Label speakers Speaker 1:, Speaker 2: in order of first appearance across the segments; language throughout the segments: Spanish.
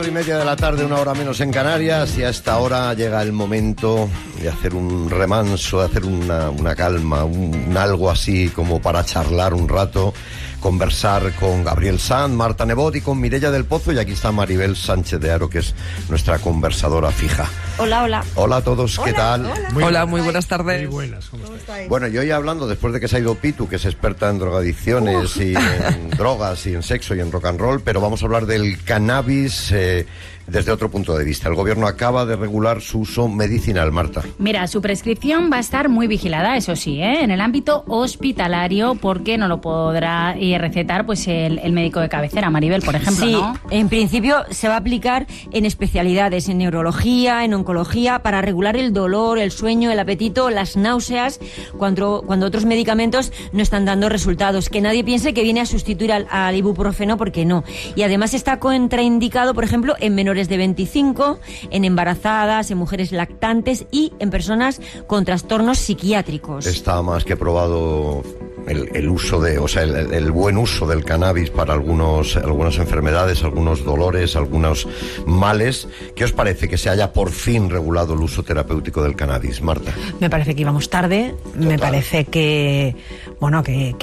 Speaker 1: 4:30 de la tarde, 1 hora menos en Canarias, y a esta hora llega el momento de hacer un remanso, de hacer una calma, un algo así como para charlar un rato, conversar con Gabriel Sanz, Marta Nebot y con Mireia del Pozo, y aquí está Maribel Sánchez de Haro, que es nuestra conversadora fija.
Speaker 2: Hola, hola.
Speaker 1: Hola a todos, ¿qué tal?
Speaker 3: Hola, muy buenas tardes.
Speaker 4: Muy buenas, ¿cómo estáis?
Speaker 1: Bueno, y hoy hablando, después de que se ha ido Pitu, que es experta en drogadicciones y en drogas y en sexo y en rock and roll, pero vamos a hablar del cannabis desde otro punto de vista. El gobierno acaba de regular su uso medicinal, Marta.
Speaker 2: Mira, su prescripción va a estar muy vigilada, eso sí, en el ámbito hospitalario, porque no lo podrá recetar pues el médico de cabecera, Maribel, por ejemplo,
Speaker 5: sí,
Speaker 2: ¿no?
Speaker 5: En principio se va a aplicar en especialidades, en neurología, en oncología, para regular el dolor, el sueño, el apetito, las náuseas, cuando otros medicamentos no están dando resultados. Que nadie piense que viene a sustituir al ibuprofeno, porque no. Y además está contraindicado, por ejemplo, en menores de 25, en embarazadas, en mujeres lactantes y en personas con trastornos psiquiátricos.
Speaker 1: Está más que probado el uso el buen uso del cannabis para algunas enfermedades, algunos dolores, algunos males. ¿Qué os parece que se haya por fin regulado el uso terapéutico del cannabis, Marta?
Speaker 3: Me parece que íbamos tarde.
Speaker 1: Total.
Speaker 3: Me parece que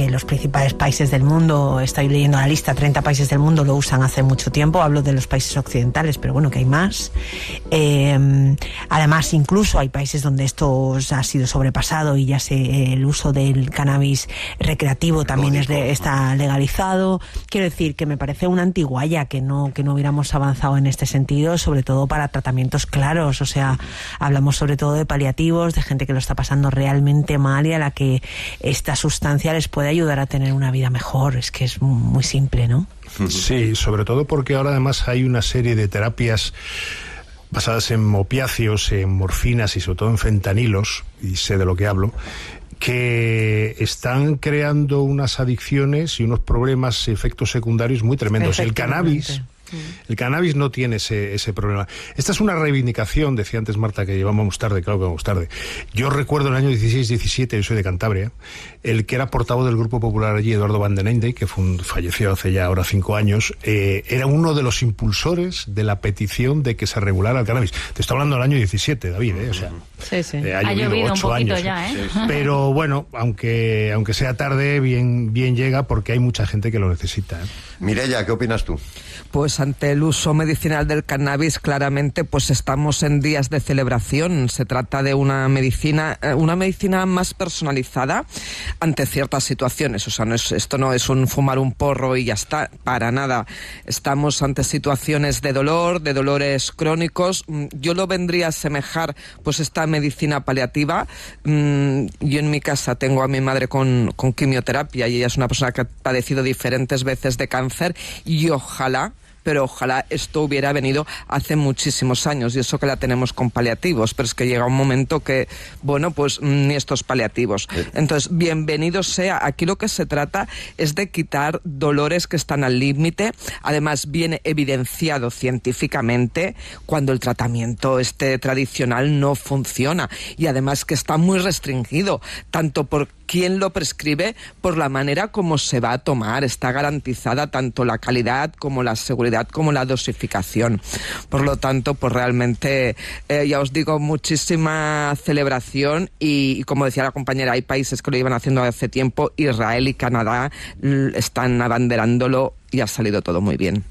Speaker 3: los principales países del mundo, estoy leyendo la lista, 30 países del mundo lo usan hace mucho tiempo. Hablo de los países occidentales, pero bueno, que hay más. Además, incluso hay países donde esto ha sido sobrepasado y ya el uso del cannabis recreativo también está legalizado. Quiero decir que me parece una antigualla que no hubiéramos avanzado en este sentido, sobre todo para tratamientos claros. O sea, hablamos sobre todo de paliativos, de gente que lo está pasando realmente mal y a la que esta sustancia les puede ayudar a tener una vida mejor. Es que es muy simple, ¿no?
Speaker 4: Sí, sobre todo porque ahora además hay una serie de terapias basadas en opiáceos, en morfinas y sobre todo en fentanilos, y sé de lo que hablo, que están creando unas adicciones y unos problemas, efectos secundarios muy tremendos. El cannabis no tiene ese problema. Esta es una reivindicación, decía antes Marta, que llevamos tarde, claro que vamos tarde. Yo recuerdo en el año 16-17, yo soy de Cantabria, el que era portavoz del Grupo Popular allí, Eduardo Van den Ende, que falleció hace ya ahora 5 años, era uno de los impulsores de la petición de que se regulara el cannabis. Te estoy hablando del año 17, David, o sea,
Speaker 2: Sí.
Speaker 4: Ha
Speaker 2: Ha llovido
Speaker 4: 8
Speaker 2: un poquito
Speaker 4: años,
Speaker 2: ya, ¿eh?
Speaker 4: Pero bueno, aunque sea tarde, bien llega, porque hay mucha gente que lo necesita, ¿eh?
Speaker 1: Mireia, ¿qué opinas tú?
Speaker 3: Pues ante el uso medicinal del cannabis, claramente, pues estamos en días de celebración. Se trata de una medicina más personalizada ante ciertas situaciones. O sea, esto no es un fumar un porro y ya está, para nada. Estamos ante situaciones de dolor, de dolores crónicos. Yo lo vendría a asemejar, pues, esta medicina paliativa. Yo en mi casa tengo a mi madre con quimioterapia y ella es una persona que ha padecido diferentes veces de cáncer, y ojalá esto hubiera venido hace muchísimos años, y eso que la tenemos con paliativos, pero es que llega un momento que, bueno, pues ni estos paliativos. Entonces, bienvenido sea. Aquí lo que se trata es de quitar dolores que están al límite. Además, viene evidenciado científicamente cuando el tratamiento tradicional no funciona, y además que está muy restringido, tanto por quién lo prescribe, por la manera como se va a tomar. Está garantizada tanto la calidad como la seguridad como la dosificación. Por lo tanto, pues realmente, ya os digo, muchísima celebración, y como decía la compañera, hay países que lo iban haciendo hace tiempo. Israel y Canadá están abanderándolo y ha salido todo muy bien.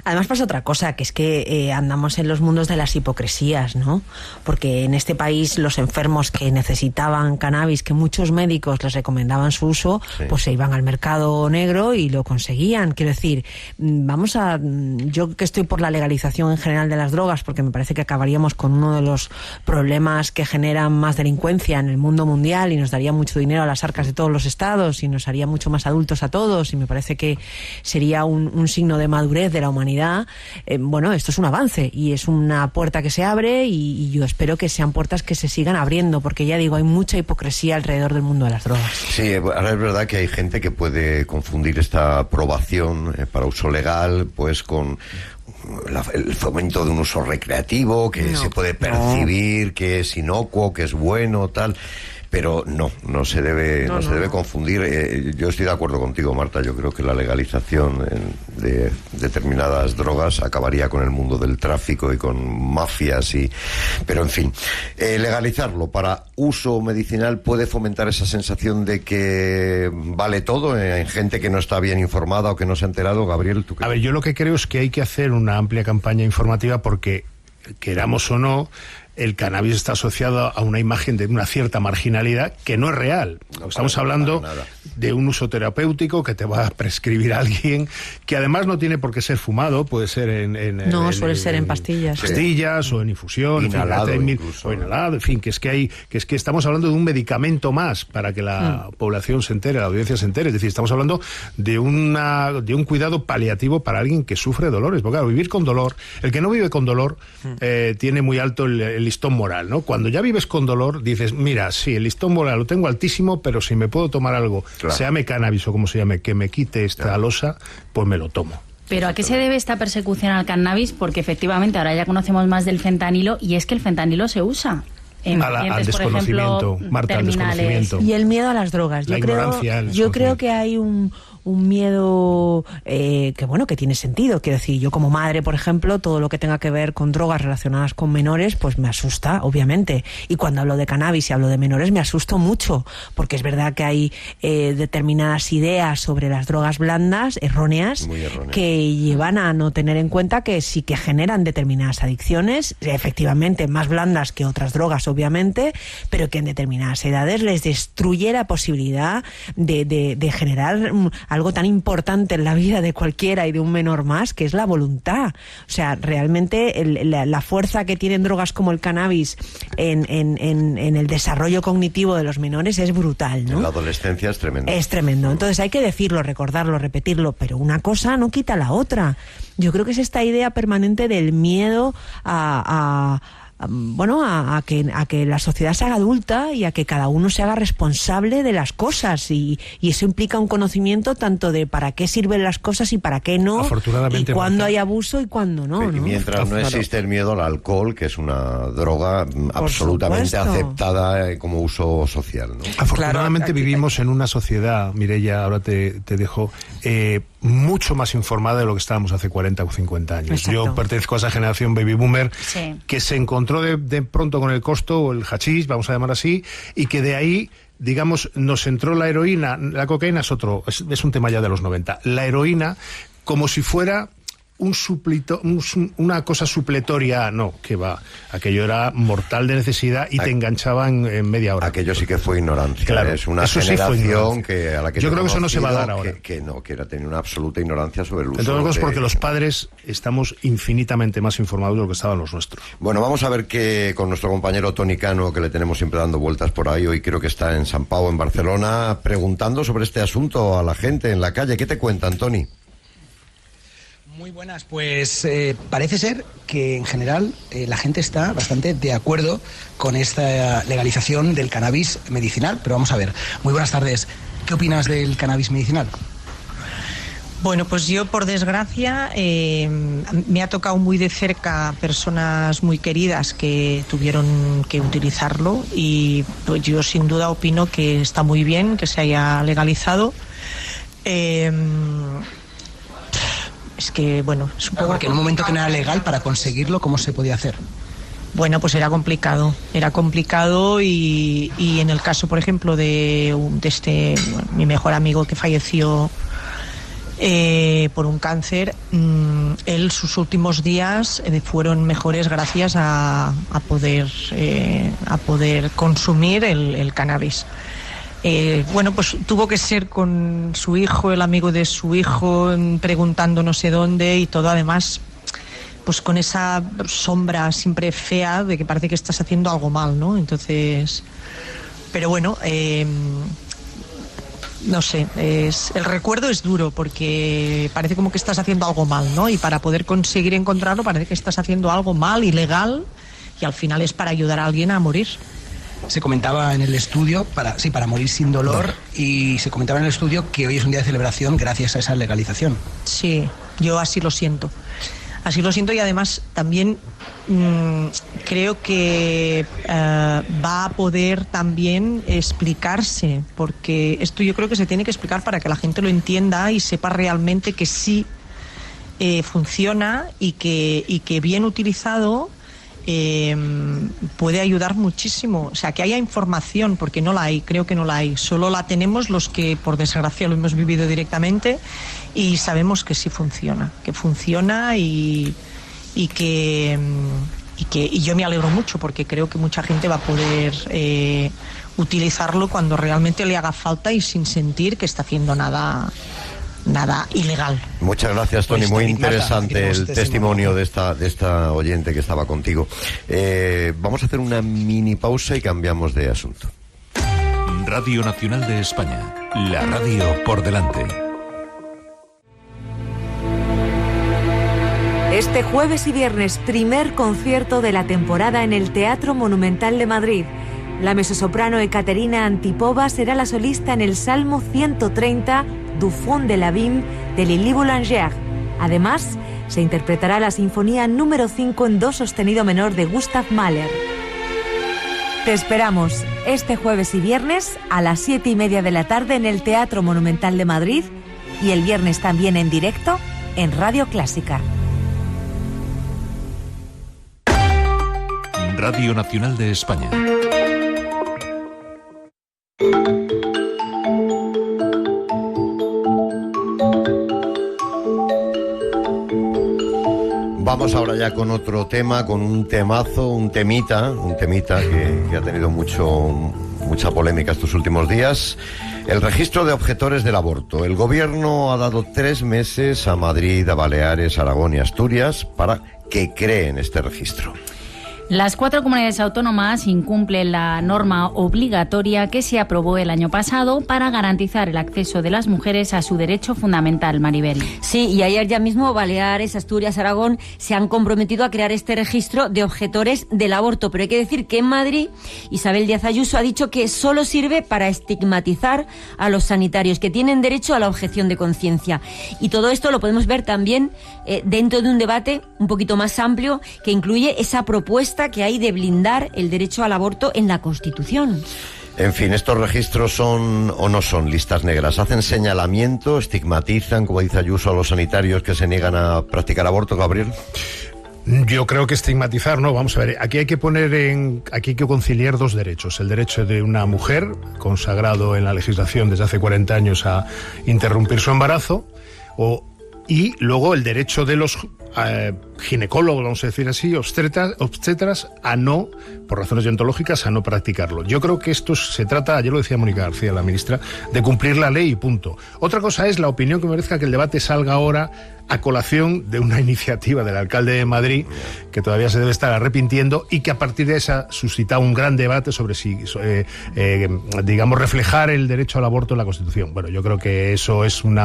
Speaker 6: Además pasa otra cosa, que es que andamos en los mundos de las hipocresías, ¿no? Porque en este país los enfermos que necesitaban cannabis, que muchos médicos les recomendaban su uso, sí, pues se iban al mercado negro y lo conseguían. Quiero decir, yo que estoy por la legalización en general de las drogas, porque me parece que acabaríamos con uno de los problemas que generan más delincuencia en el mundo mundial y nos daría mucho dinero a las arcas de todos los estados y nos haría mucho más adultos a todos, y me parece que sería un signo de madurez de la humanidad. Bueno, esto es un avance y es una puerta que se abre, y yo espero que sean puertas que se sigan abriendo, porque ya digo, hay mucha hipocresía alrededor del mundo de las drogas.
Speaker 1: Sí, ahora es verdad que hay gente que puede confundir esta aprobación para uso legal pues con el fomento de un uso recreativo, que se puede percibir que es inocuo, que es bueno, tal. pero no se debe confundir. Yo estoy de acuerdo contigo, Marta. Yo creo que la legalización de determinadas drogas acabaría con el mundo del tráfico y con mafias, pero en fin, legalizarlo para uso medicinal puede fomentar esa sensación de que vale todo en gente que no está bien informada o que no se ha enterado. Gabriel, ¿tú qué?
Speaker 4: A ver, yo lo que creo es que hay que hacer una amplia campaña informativa porque, queramos o no, el cannabis está asociado a una imagen de una cierta marginalidad que no es real. Estamos hablando de un uso terapéutico que te va a prescribir alguien, que además no tiene por qué ser fumado, puede ser
Speaker 6: suele ser en pastillas.
Speaker 4: Pastillas o en infusión,
Speaker 1: inhalado,
Speaker 4: o inhalado, en fin, que es que estamos hablando de un medicamento más para que la población se entere, la audiencia se entere. Es decir, estamos hablando de un cuidado paliativo para alguien que sufre dolores. Porque claro, vivir con dolor, el que no vive con dolor tiene muy alto el listón moral, ¿no? Cuando ya vives con dolor, dices, mira, sí, el listón moral lo tengo altísimo, pero si me puedo tomar algo, se llame cannabis o como se llame, que me quite esta losa, pues me lo tomo.
Speaker 2: Pero ¿a qué se debe esta persecución al cannabis? Porque efectivamente ahora ya conocemos más del fentanilo, y es que el fentanilo se usa en
Speaker 4: al desconocimiento, Marta, al desconocimiento.
Speaker 6: Y el miedo a las drogas. Yo creo que hay un miedo que tiene sentido. Quiero decir, yo como madre, por ejemplo, todo lo que tenga que ver con drogas relacionadas con menores, pues me asusta, obviamente. Y cuando hablo de cannabis y hablo de menores, me asusto mucho, porque es verdad que hay determinadas ideas sobre las drogas blandas, erróneas, que llevan a no tener en cuenta que sí que generan determinadas adicciones, efectivamente más blandas que otras drogas, obviamente, pero que en determinadas edades les destruye la posibilidad de generar algo tan importante en la vida de cualquiera y de un menor más, que es la voluntad. O sea, realmente la fuerza que tienen drogas como el cannabis en el desarrollo cognitivo de los menores es brutal, ¿no?
Speaker 1: En la adolescencia es tremendo.
Speaker 6: Es tremendo. Entonces hay que decirlo, recordarlo, repetirlo, pero una cosa no quita la otra. Yo creo que es esta idea permanente del miedo a que la sociedad se haga adulta y a que cada uno se haga responsable de las cosas, y eso implica un conocimiento tanto de para qué sirven las cosas y para qué no,
Speaker 4: afortunadamente,
Speaker 6: y cuándo
Speaker 4: Marta,
Speaker 6: hay abuso y cuándo no.
Speaker 1: Y mientras no existe el miedo al alcohol, que es una droga absolutamente aceptada como uso social, ¿no?
Speaker 4: Afortunadamente vivimos en una sociedad, Mireia, ahora te dejo, mucho más informada de lo que estábamos hace 40 o 50 años.
Speaker 6: Exacto.
Speaker 4: Yo pertenezco a esa generación baby boomer que se encontró de pronto con el costo, o el hachís, vamos a llamar así, y que de ahí, digamos, nos entró la heroína. La cocaína es un tema ya de los 90. La heroína como si fuera una cosa supletoria. No, que va. Aquello era mortal de necesidad y te enganchaba en media hora.
Speaker 1: Aquello sí que fue ignorancia.
Speaker 4: Claro,
Speaker 1: es una generación a la que
Speaker 4: yo creo que eso no se va a dar ahora.
Speaker 1: Que era tener una absoluta ignorancia sobre el uso.
Speaker 4: Entre otras cosas porque los padres estamos infinitamente más informados de lo que estaban los nuestros.
Speaker 1: Bueno, vamos a ver que con nuestro compañero Toni Cano, que le tenemos siempre dando vueltas por ahí, hoy creo que está en Sant Pau, en Barcelona, preguntando sobre este asunto a la gente en la calle. ¿Qué te cuentan, Toni?
Speaker 7: Muy buenas, pues parece ser que en general la gente está bastante de acuerdo con esta legalización del cannabis medicinal, pero vamos a ver. Muy buenas tardes. ¿Qué opinas del cannabis medicinal?
Speaker 8: Bueno, pues yo, por desgracia, me ha tocado muy de cerca personas muy queridas que tuvieron que utilizarlo, y pues yo sin duda opino que está muy bien que se haya legalizado. Es que, bueno, es un poco...
Speaker 7: Porque en un momento que no era legal, para conseguirlo, ¿cómo se podía hacer?
Speaker 8: Bueno, pues era complicado y en el caso, por ejemplo, de mi mejor amigo que falleció por un cáncer, sus últimos días fueron mejores gracias a poder consumir el cannabis. Bueno, pues tuvo que ser con su hijo, el amigo de su hijo, preguntando no sé dónde, y todo además pues con esa sombra siempre fea de que parece que estás haciendo algo mal, ¿no? Entonces, pero bueno, no sé, el recuerdo es duro porque parece como que estás haciendo algo mal, ¿no? Y para poder conseguir encontrarlo parece que estás haciendo algo mal, ilegal, y al final es para ayudar a alguien a morir.
Speaker 7: Se comentaba en el estudio, para morir sin dolor, y se comentaba en el estudio que hoy es un día de celebración gracias a esa legalización.
Speaker 8: Sí, yo así lo siento. Así lo siento, y además también creo que va a poder también explicarse, porque esto yo creo que se tiene que explicar para que la gente lo entienda y sepa realmente que sí funciona y que bien utilizado puede ayudar muchísimo. O sea, que haya información, porque no la hay, creo que no la hay. Solo la tenemos los que, por desgracia, lo hemos vivido directamente y sabemos que sí funciona, y yo me alegro mucho, porque creo que mucha gente va a poder utilizarlo cuando realmente le haga falta y sin sentir que está haciendo nada ilegal.
Speaker 1: Muchas gracias, Toni.
Speaker 7: Pues,
Speaker 1: muy
Speaker 7: Toni,
Speaker 1: interesante
Speaker 7: Marta,
Speaker 1: el testimonio de esta oyente que estaba contigo. Vamos a hacer una mini pausa y cambiamos de asunto.
Speaker 9: Radio Nacional de España, la radio por delante.
Speaker 10: Este jueves y viernes, primer concierto de la temporada en el Teatro Monumental de Madrid. La mezzosoprano Ekaterina Antipova será la solista en el Salmo 130 du Fond de l'Abîme de Lili Boulanger. Además, se interpretará la Sinfonía número 5 en do sostenido menor de Gustav Mahler. Te esperamos este jueves y viernes a las 7:30 de la tarde en el Teatro Monumental de Madrid y el viernes también en directo en Radio Clásica.
Speaker 9: Radio Nacional de España.
Speaker 1: Vamos ahora ya con otro tema, con un temazo, un temita que ha tenido mucha polémica estos últimos días. El registro de objetores del aborto. El gobierno ha dado 3 meses a Madrid, a Baleares, Aragón y Asturias para que creen este registro.
Speaker 2: Las 4 comunidades autónomas incumplen la norma obligatoria que se aprobó el año pasado para garantizar el acceso de las mujeres a su derecho fundamental, Maribel.
Speaker 5: Sí, y ayer ya mismo Baleares, Asturias, Aragón se han comprometido a crear este registro de objetores del aborto. Pero hay que decir que en Madrid Isabel Díaz Ayuso ha dicho que solo sirve para estigmatizar a los sanitarios, que tienen derecho a la objeción de conciencia. Y todo esto lo podemos ver también dentro de un debate un poquito más amplio que incluye esa propuesta que hay de blindar el derecho al aborto en la Constitución.
Speaker 1: En fin, estos registros son o no son listas negras. Hacen señalamiento, estigmatizan, como dice Ayuso, a los sanitarios que se niegan a practicar aborto, Gabriel.
Speaker 4: Yo creo que estigmatizar, no, vamos a ver, aquí hay que conciliar 2 derechos. El derecho de una mujer, consagrado en la legislación desde hace 40 años a interrumpir su embarazo, y luego el derecho de los ginecólogos, vamos a decir así, obstetras, a no, por razones deontológicas, a no practicarlo. Yo creo que esto se trata, ayer lo decía Mónica García, la ministra, de cumplir la ley y punto. Otra cosa es la opinión que merezca que el debate salga ahora a colación de una iniciativa del alcalde de Madrid, que todavía se debe estar arrepintiendo, y que a partir de esa suscita un gran debate sobre si, digamos, reflejar el derecho al aborto en la Constitución. Bueno, yo creo que eso es un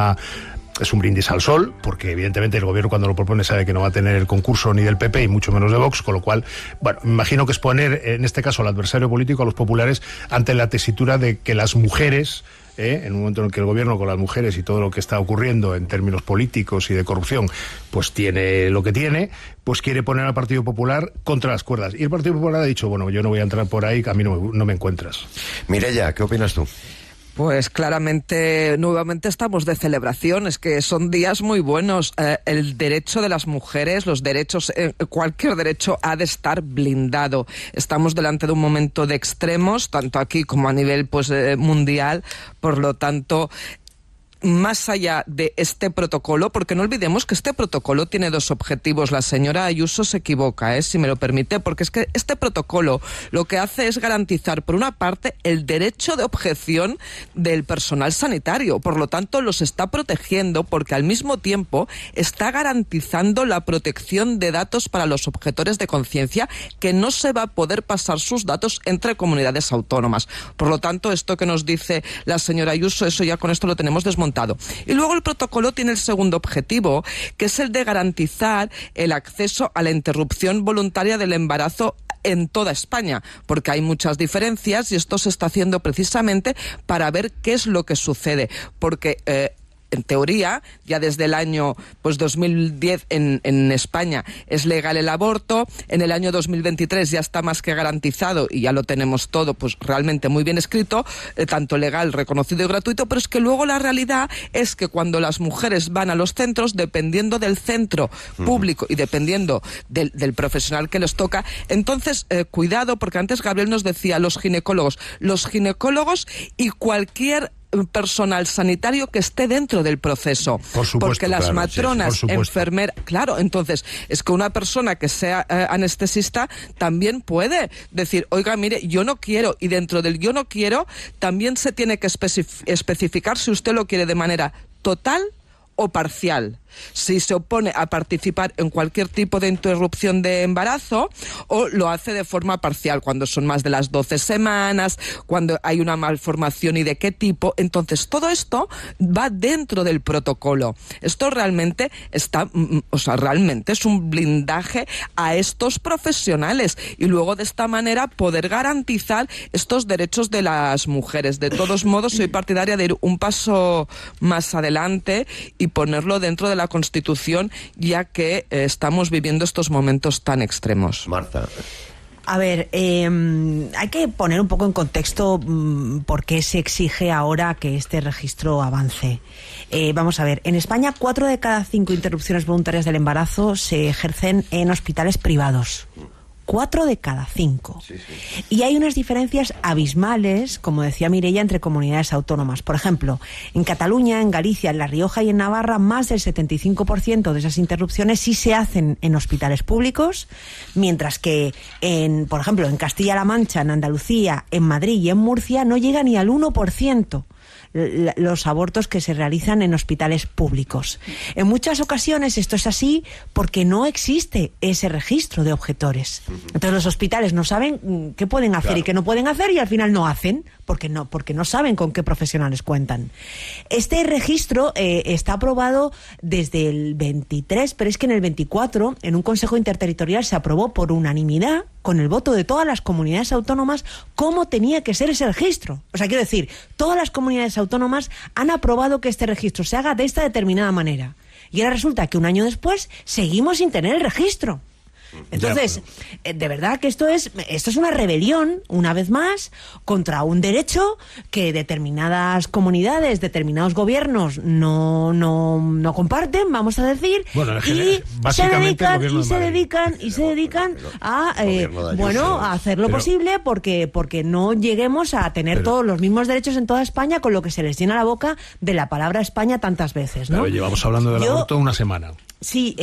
Speaker 4: brindis al sol, porque evidentemente el gobierno cuando lo propone sabe que no va a tener el concurso ni del PP y mucho menos de Vox, con lo cual, bueno, me imagino que es poner, en este caso, al adversario político, a los populares, ante la tesitura de que las mujeres, en un momento en el que el gobierno con las mujeres y todo lo que está ocurriendo en términos políticos y de corrupción, pues tiene lo que tiene, pues quiere poner al Partido Popular contra las cuerdas. Y el Partido Popular ha dicho, bueno, yo no voy a entrar por ahí, que a mí no me encuentras.
Speaker 1: Mireia, ¿qué opinas tú?
Speaker 3: Pues claramente, nuevamente estamos de celebración, es que son días muy buenos. El derecho de las mujeres, los derechos, cualquier derecho ha de estar blindado. Estamos delante de un momento de extremos, tanto aquí como a nivel mundial, por lo tanto, más allá de este protocolo, porque no olvidemos que este protocolo tiene 2 objetivos. La señora Ayuso se equivoca, si me lo permite, porque es que este protocolo lo que hace es garantizar, por una parte, el derecho de objeción del personal sanitario. Por lo tanto, los está protegiendo porque al mismo tiempo está garantizando la protección de datos para los objetores de conciencia, que no se va a poder pasar sus datos entre comunidades autónomas. Por lo tanto, esto que nos dice la señora Ayuso, eso ya con esto lo tenemos desmontado. Y luego el protocolo tiene el segundo objetivo, que es el de garantizar el acceso a la interrupción voluntaria del embarazo en toda España, porque hay muchas diferencias y esto se está haciendo precisamente para ver qué es lo que sucede, porque en teoría, ya desde el año 2010 en España es legal el aborto, en el año 2023 ya está más que garantizado y ya lo tenemos todo pues realmente muy bien escrito, tanto legal, reconocido y gratuito, pero es que luego la realidad es que cuando las mujeres van a los centros, dependiendo del centro público y dependiendo del profesional que les toca, entonces cuidado, porque antes Gabriel nos decía los ginecólogos y cualquier personal sanitario que esté dentro del proceso.
Speaker 4: Por supuesto,
Speaker 3: porque las
Speaker 4: claro,
Speaker 3: matronas,
Speaker 4: sí,
Speaker 3: enfermeras, claro, entonces es que una persona que sea anestesista también puede decir, oiga, mire, yo no quiero, y dentro del yo no quiero también se tiene que especificar si usted lo quiere de manera total o parcial, si se opone a participar en cualquier tipo de interrupción de embarazo o lo hace de forma parcial, cuando son más de las 12 semanas, cuando hay una malformación y de qué tipo. Entonces todo esto va dentro del protocolo. Esto realmente realmente es un blindaje a estos profesionales y luego de esta manera poder garantizar estos derechos de las mujeres. De todos modos, soy partidaria de ir un paso más adelante y ponerlo dentro de la Constitución, ya que estamos viviendo estos momentos tan extremos.
Speaker 1: Marta.
Speaker 6: A ver, hay que poner un poco en contexto por qué se exige ahora que este registro avance. Vamos a ver, en España 4 de cada 5 interrupciones voluntarias del embarazo se ejercen en hospitales privados. 4 de cada 5. Sí, sí. Y hay unas diferencias abismales, como decía Mireia, entre comunidades autónomas. Por ejemplo, en Cataluña, en Galicia, en La Rioja y en Navarra, más del 75% de esas interrupciones sí se hacen en hospitales públicos, mientras que, por ejemplo, en Castilla-La Mancha, en Andalucía, en Madrid y en Murcia no llega ni al 1% los abortos que se realizan en hospitales públicos. En muchas ocasiones esto es así porque no existe ese registro de objetores. Entonces los hospitales no saben qué pueden hacer y qué no pueden hacer y al final no hacen porque no saben con qué profesionales cuentan. Este registro está aprobado desde el 23, pero es que en el 24, en un Consejo Interterritorial, se aprobó por unanimidad, con el voto de todas las comunidades autónomas, cómo tenía que ser ese registro. O sea, quiero decir, todas las comunidades autónomas han aprobado que este registro se haga de esta determinada manera. Y ahora resulta que un año después seguimos sin tener el registro. Entonces, de verdad que esto es una rebelión, una vez más, contra un derecho que determinadas comunidades, determinados gobiernos no comparten, vamos a decir, y se dedican a hacer lo posible porque no lleguemos a tener todos los mismos derechos en toda España, con lo que se les llena la boca de la palabra España tantas veces, ¿no?
Speaker 4: Pero llevamos hablando del aborto una semana.
Speaker 6: Sí,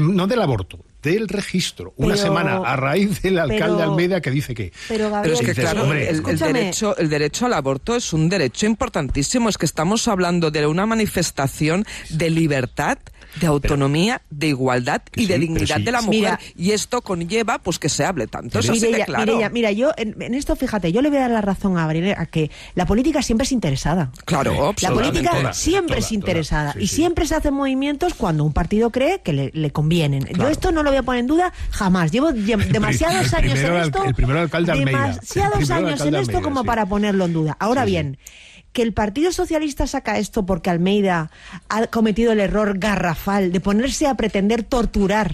Speaker 4: no del aborto, del registro. Una semana a raíz del alcalde Almeida que dice que...
Speaker 3: Pero es que claro, el derecho al aborto es un derecho importantísimo. Es que estamos hablando de una manifestación de libertad, de autonomía, de igualdad y de dignidad de la mujer. Mira, y esto conlleva pues que se hable tanto. Eso sí, claro.
Speaker 6: Mira, yo en esto, fíjate, yo le voy a dar la razón a Gabriel, a que la política siempre es interesada.
Speaker 3: Claro,
Speaker 6: la política siempre es interesada. Y siempre se hacen movimientos cuando un partido cree que le convienen. Claro. Yo esto no lo voy a poner en duda jamás. Llevo demasiados años en esto.
Speaker 4: El primero alcalde Almeida.
Speaker 6: Demasiados años en esto como para ponerlo en duda. Ahora bien, que el Partido Socialista saca esto porque Almeida ha cometido el error garrafal de ponerse a pretender torturar,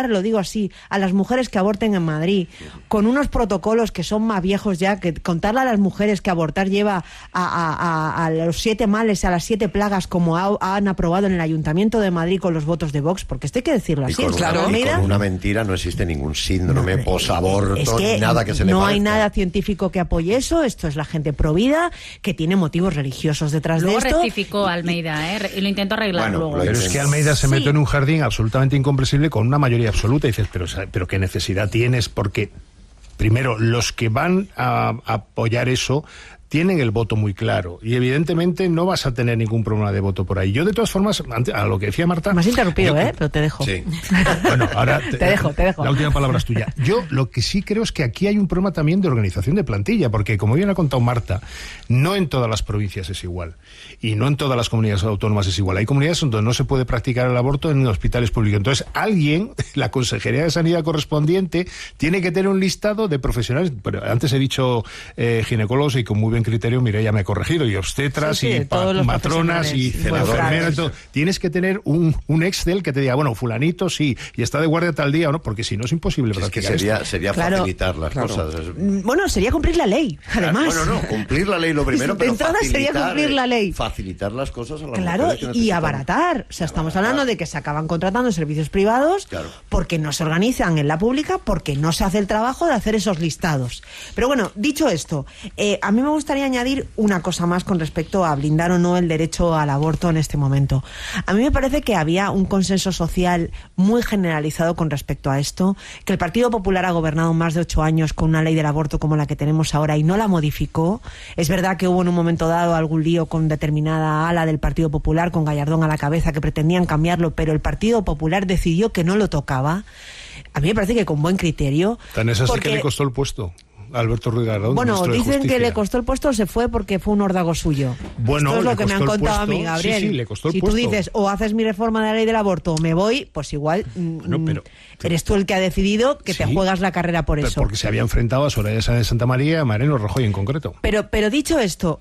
Speaker 6: lo digo así, a las mujeres que aborten en Madrid, con unos protocolos que son más viejos ya, que contarle a las mujeres que abortar lleva a los 7 males, a las 7 plagas, como han aprobado en el Ayuntamiento de Madrid con los votos de Vox, porque esto hay que decirlo así.
Speaker 1: Y con una mentira no existe ningún síndrome posaborto, ni nada que se le parezca.
Speaker 6: No hay nada científico que apoye eso, esto es la gente provida, que tiene motivos religiosos detrás
Speaker 2: luego
Speaker 6: de esto.
Speaker 2: Rectificó Almeida, y lo intentó arreglar luego.
Speaker 4: Pero es que Almeida se metió en un jardín absolutamente incomprensible con una mayoría absoluta y dices, pero ¿qué necesidad tienes? Porque, primero, los que van a apoyar eso tienen el voto muy claro y evidentemente no vas a tener ningún problema de voto por ahí. Yo de todas formas, a lo que decía Marta...
Speaker 6: Me has interrumpido, pero te dejo.
Speaker 1: Sí.
Speaker 4: Bueno, ahora
Speaker 6: te dejo.
Speaker 4: La última palabra es tuya. Yo lo que sí creo es que aquí hay un problema también de organización de plantilla, porque como bien ha contado Marta, no en todas las provincias es igual y no en todas las comunidades autónomas es igual. Hay comunidades donde no se puede practicar el aborto en hospitales públicos. Entonces, alguien, la Consejería de Sanidad correspondiente, tiene que tener un listado de profesionales. Pero antes he dicho ginecólogos y con muy bien buen criterio, Mireia me ha corregido, y obstetras, y matronas, y enfermeras, todo. Tienes que tener un Excel que te diga, bueno, fulanito sí, y está de guardia tal día o no, porque si no es imposible.
Speaker 1: Es que sería facilitar las cosas.
Speaker 6: Bueno, sería cumplir la ley, además.
Speaker 1: Bueno, no, cumplir la ley lo primero, pero
Speaker 6: sería cumplir la ley.
Speaker 1: Facilitar las cosas a las
Speaker 6: Claro,
Speaker 1: mujeres que
Speaker 6: y abaratar. O sea, estamos hablando de que se acaban contratando servicios privados porque no se organizan en la pública, porque no se hace el trabajo de hacer esos listados. Pero bueno, dicho esto, a mí me gustaría añadir una cosa más con respecto a blindar o no el derecho al aborto en este momento. A mí me parece que había un consenso social muy generalizado con respecto a esto, que el Partido Popular ha gobernado más de 8 años con una ley del aborto como la que tenemos ahora y no la modificó. Es verdad que hubo en un momento dado algún lío con determinada ala del Partido Popular, con Gallardón a la cabeza, que pretendían cambiarlo, pero el Partido Popular decidió que no lo tocaba. A mí me parece que con buen criterio.
Speaker 4: Tan es así que le costó el puesto Alberto Ruiz Gallardón.
Speaker 6: Bueno, dicen que le costó el puesto, se fue porque fue un órdago suyo.
Speaker 4: Bueno,
Speaker 6: esto es lo que me han contado a mí, Gabriel.
Speaker 4: Sí, le costó el
Speaker 6: puesto. Si tú dices, o haces mi reforma de la ley del aborto o me voy, pues igual eres tú el que ha decidido que te juegas la carrera por eso.
Speaker 4: Porque se había enfrentado a Soraya de Santa María y a Mariano Rajoy en concreto.
Speaker 6: Pero dicho esto,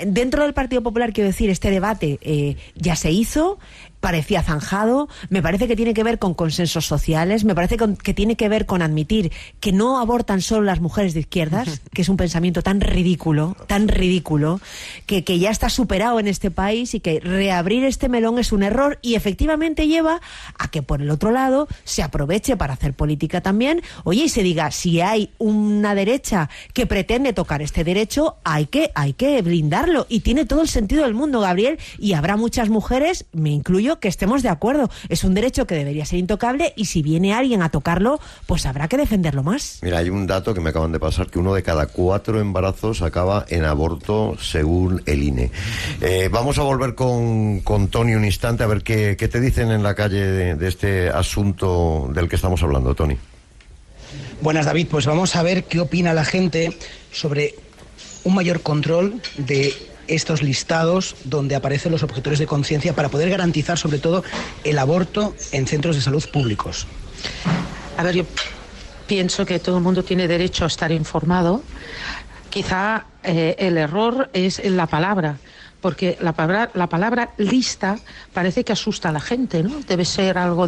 Speaker 6: dentro del Partido Popular, quiero decir, este debate ya se hizo, parecía zanjado, me parece que tiene que ver con consensos sociales, me parece que tiene que ver con admitir que no abortan solo las mujeres de izquierdas, que es un pensamiento tan ridículo, que ya está superado en este país, y que reabrir este melón es un error, y efectivamente lleva a que por el otro lado se aproveche para hacer política también, oye, y se diga, si hay una derecha que pretende tocar este derecho, hay que blindarlo, y tiene todo el sentido del mundo, Gabriel, y habrá muchas mujeres, me incluyo, que estemos de acuerdo. Es un derecho que debería ser intocable, y si viene alguien a tocarlo, pues habrá que defenderlo más.
Speaker 1: Mira, hay un dato que me acaban de pasar, que 1 de cada 4 embarazos acaba en aborto, según el INE. Vamos a volver con Tony un instante, a ver qué te dicen en la calle de este asunto del que estamos hablando, Tony.
Speaker 7: Buenas, David. Pues vamos a ver qué opina la gente sobre un mayor control de estos listados donde aparecen los objetores de conciencia, para poder garantizar sobre todo el aborto en centros de salud públicos.
Speaker 11: A ver, yo pienso que todo el mundo tiene derecho a estar informado. Quizá el error es en la palabra, porque la palabra lista parece que asusta a la gente, ¿no? Debe ser algo,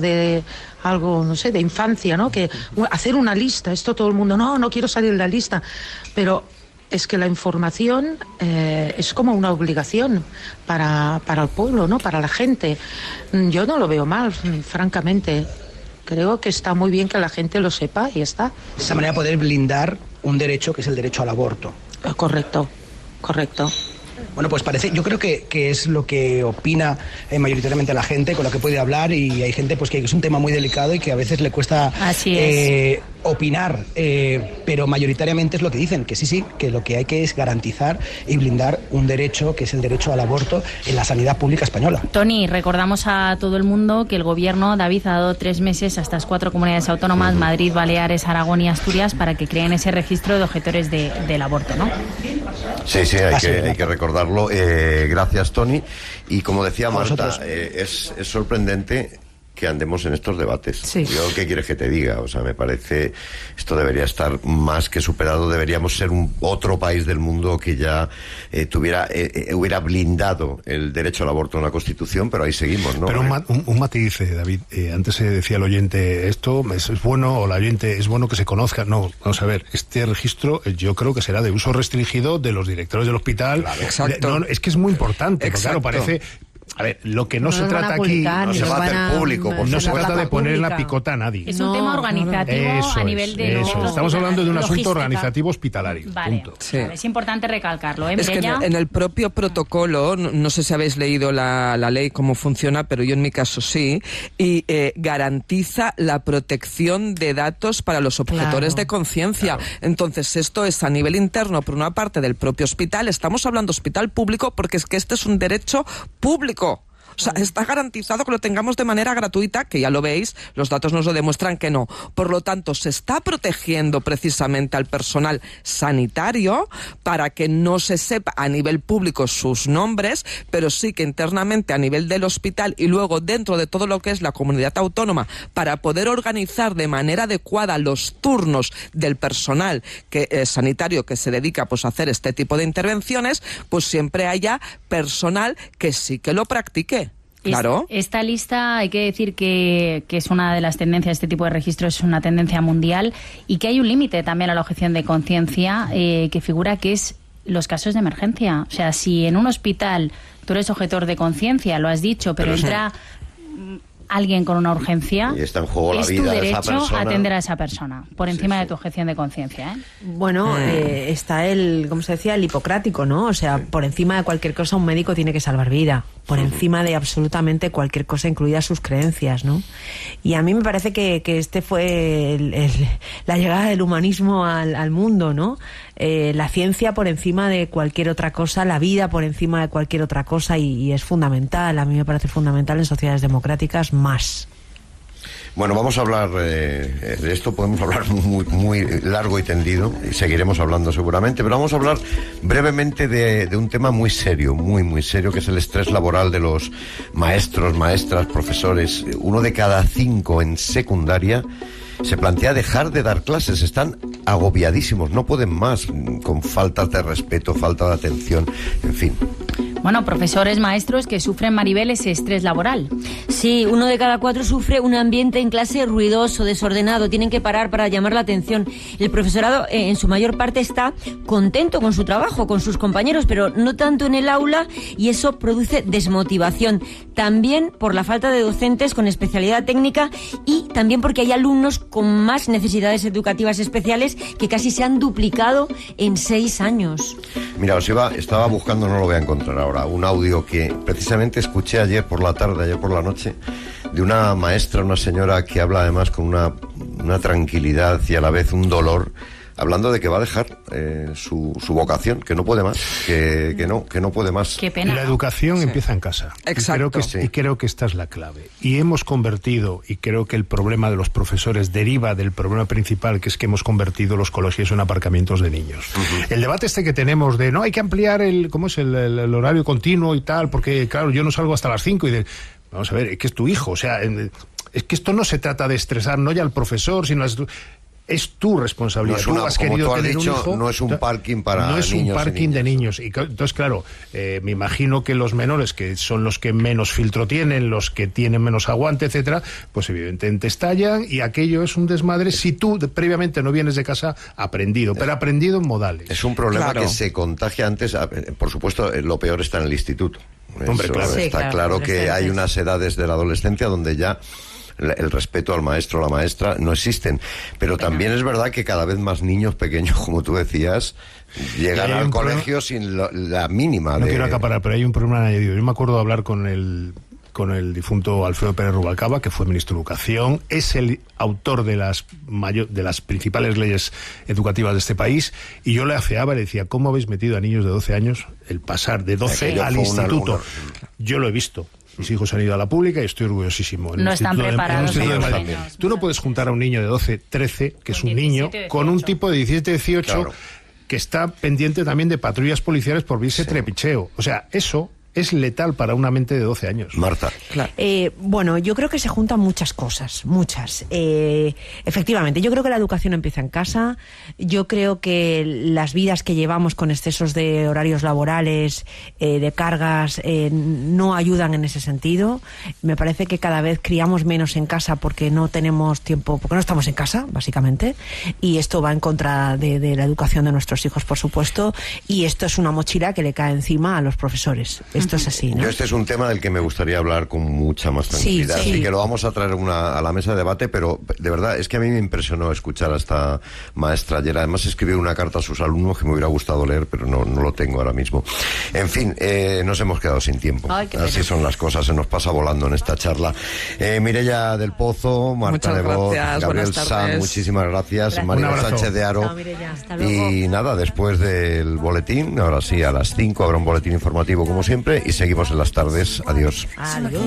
Speaker 11: no sé, de infancia, ¿no? Que hacer una lista, esto todo el mundo, no quiero salir de la lista, pero es que la información es como una obligación para el pueblo, ¿no? Para la gente. Yo no lo veo mal, francamente. Creo que está muy bien que la gente lo sepa y ya está.
Speaker 7: De esa manera poder blindar un derecho que es el derecho al aborto.
Speaker 11: Correcto.
Speaker 7: Bueno, pues yo creo que es lo que opina mayoritariamente la gente, con lo que puede hablar, y hay gente pues que es un tema muy delicado y que a veces le cuesta opinar, pero mayoritariamente es lo que dicen, que sí, que lo que hay que es garantizar y blindar un derecho, que es el derecho al aborto en la sanidad pública española.
Speaker 2: Tony, recordamos a todo el mundo que el gobierno, David, ha dado 3 meses a estas 4 comunidades autónomas, Madrid, Baleares, Aragón y Asturias, para que creen ese registro de objetores del aborto, ¿no?
Speaker 1: Sí, hay que recordarlo. Gracias, Tony. Y como decía Marta, es sorprendente que andemos en estos debates.
Speaker 6: Sí.
Speaker 1: Yo, ¿qué quieres que te diga? O sea, me parece, esto debería estar más que superado. Deberíamos ser otro país del mundo que ya hubiera blindado el derecho al aborto en la Constitución, pero ahí seguimos, ¿no?
Speaker 4: Pero un matiz, David. Antes se decía el oyente, esto es bueno, o la oyente, es bueno que se conozca. No, vamos a ver, este registro yo creo que será de uso restringido de los directores del hospital.
Speaker 1: Claro.
Speaker 4: Exacto. No, es que es muy importante, porque claro, parece... A ver, lo que no se trata aquí...
Speaker 1: No se va a hacer público.
Speaker 4: No se trata de poner la picota a nadie.
Speaker 2: Es un tema organizativo a nivel de...
Speaker 4: Estamos hablando de un asunto organizativo hospitalario.
Speaker 2: Vale,
Speaker 4: punto.
Speaker 2: Sí. Es importante recalcarlo.
Speaker 3: Es que en el propio protocolo, no sé si habéis leído la ley, cómo funciona, pero yo en mi caso sí, y garantiza la protección de datos para los objetores de conciencia. Claro. Entonces, esto es a nivel interno, por una parte del propio hospital. Estamos hablando hospital público porque es que este es un derecho público. O sea, está garantizado que lo tengamos de manera gratuita, que ya lo veis, los datos nos lo demuestran que no. Por lo tanto, se está protegiendo precisamente al personal sanitario para que no se sepa a nivel público sus nombres, pero sí que internamente a nivel del hospital y luego dentro de todo lo que es la comunidad autónoma, para poder organizar de manera adecuada los turnos del personal sanitario que se dedica pues a hacer este tipo de intervenciones, pues siempre haya personal que sí que lo practique. Claro.
Speaker 2: Esta lista, hay que decir que es una de las tendencias, este tipo de registros es una tendencia mundial, y que hay un límite también a la objeción de conciencia que figura que es los casos de emergencia. O sea, si en un hospital tú eres objetor de conciencia, lo has dicho, pero entra alguien con una urgencia,
Speaker 1: y está en juego la vida de esa persona,
Speaker 2: es tu derecho a atender a esa persona, por encima de tu objeción de conciencia, ¿eh?
Speaker 6: Bueno, está ¿cómo se decía? El hipocrático, ¿no? O sea, por encima de cualquier cosa un médico tiene que salvar vida, por encima de absolutamente cualquier cosa, incluidas sus creencias, ¿no? Y a mí me parece que este fue la llegada del humanismo al mundo, ¿no? La ciencia por encima de cualquier otra cosa, la vida por encima de cualquier otra cosa, y es fundamental, a mí me parece fundamental en sociedades democráticas más.
Speaker 1: Bueno, vamos a hablar de esto, podemos hablar muy largo y tendido, y seguiremos hablando seguramente, pero vamos a hablar brevemente de un tema muy serio, muy serio, que es el estrés laboral de los maestros, maestras, profesores. 1 de cada 5 en secundaria se plantea dejar de dar clases, están agobiadísimos, no pueden más, con faltas de respeto, falta de atención, en fin.
Speaker 2: Bueno, profesores, maestros que sufren, Maribel, ese estrés laboral.
Speaker 5: Sí, 1 de cada 4 sufre un ambiente en clase ruidoso, desordenado. Tienen que parar para llamar la atención. El profesorado, en su mayor parte, está contento con su trabajo, con sus compañeros, pero no tanto en el aula, y eso produce desmotivación. También por la falta de docentes con especialidad técnica, y también porque hay alumnos con más necesidades educativas especiales que casi se han duplicado en 6 años.
Speaker 1: Mira, estaba buscando, no lo voy a encontrar ahora, un audio que precisamente escuché ayer por la noche, de una maestra, una señora que habla además con una tranquilidad y a la vez un dolor, hablando de que va a dejar su vocación, que no puede más, que no puede más.
Speaker 2: Qué pena.
Speaker 4: La educación empieza en casa.
Speaker 3: Exacto.
Speaker 4: Y creo que esta es la clave. Y hemos convertido, y creo que el problema de los profesores deriva del problema principal, que es que hemos convertido los colegios en aparcamientos de niños. El debate que tenemos de, no, hay que ampliar el horario continuo y tal, porque claro, yo no salgo hasta las 5 y vamos a ver, es que es tu hijo, o sea, es que esto no se trata de estresar no ya al profesor, sino es tu responsabilidad.
Speaker 1: No es como tú has dicho, no es un parking para niños.
Speaker 4: No es un parking de niños. Y entonces, claro, me imagino que los menores, que son los que menos filtro tienen, los que tienen menos aguante, etcétera, pues evidentemente estallan, y aquello es un desmadre si tú previamente no vienes de casa aprendido, pero aprendido en modales.
Speaker 1: Es un problema que se contagia antes. Por supuesto, lo peor está en el instituto.
Speaker 4: Hombre, claro.
Speaker 1: Está claro que hay unas edades de la adolescencia donde ya el respeto al maestro o la maestra no existen, pero también es verdad que cada vez más niños pequeños, como tú decías, llegan al colegio sin la mínima.
Speaker 4: No quiero acaparar, pero hay un problema añadido. Yo me acuerdo de hablar con el difunto Alfredo Pérez Rubalcaba, que fue ministro de Educación, es el autor de las principales leyes educativas de este país, y yo le afeaba y le decía, ¿cómo habéis metido a niños de 12 años el pasar de 12 al instituto? Yo lo he visto. Mis hijos han ido a la pública y estoy orgullosísimo.
Speaker 2: No están preparados.
Speaker 4: Tú no puedes juntar a un niño de 12, 13, que es un niño, con un tipo de 17, 18, claro, que está pendiente también de patrullas policiales por vice trepicheo. O sea, eso es letal para una mente de 12 años.
Speaker 1: Marta.
Speaker 6: Claro. Bueno, yo creo que se juntan muchas cosas, muchas. Efectivamente, yo creo que la educación empieza en casa. Yo creo que las vidas que llevamos con excesos de horarios laborales, de cargas, no ayudan en ese sentido. Me parece que cada vez criamos menos en casa porque no tenemos tiempo, porque no estamos en casa, básicamente. Y esto va en contra de la educación de nuestros hijos, por supuesto. Y esto es una mochila que le cae encima a los profesores. Esto es así, ¿no?
Speaker 1: Este es un tema del que me gustaría hablar con mucha más tranquilidad, sí. Y que lo vamos a traer a la mesa de debate, pero de verdad es que a mí me impresionó escuchar a esta maestra ayer. Además escribió una carta a sus alumnos que me hubiera gustado leer, pero no lo tengo ahora mismo. En fin, nos hemos quedado sin tiempo. Así son las cosas, se nos pasa volando en esta charla. Mireia del Pozo, Marta de Voz, Gabriel Sanz, muchísimas gracias. María Sánchez de Haro.
Speaker 6: Chao,
Speaker 1: y nada, después del boletín, ahora sí, a las 5 habrá un boletín informativo como siempre. siempre y seguimos en las tardes. Adiós.
Speaker 6: Adiós.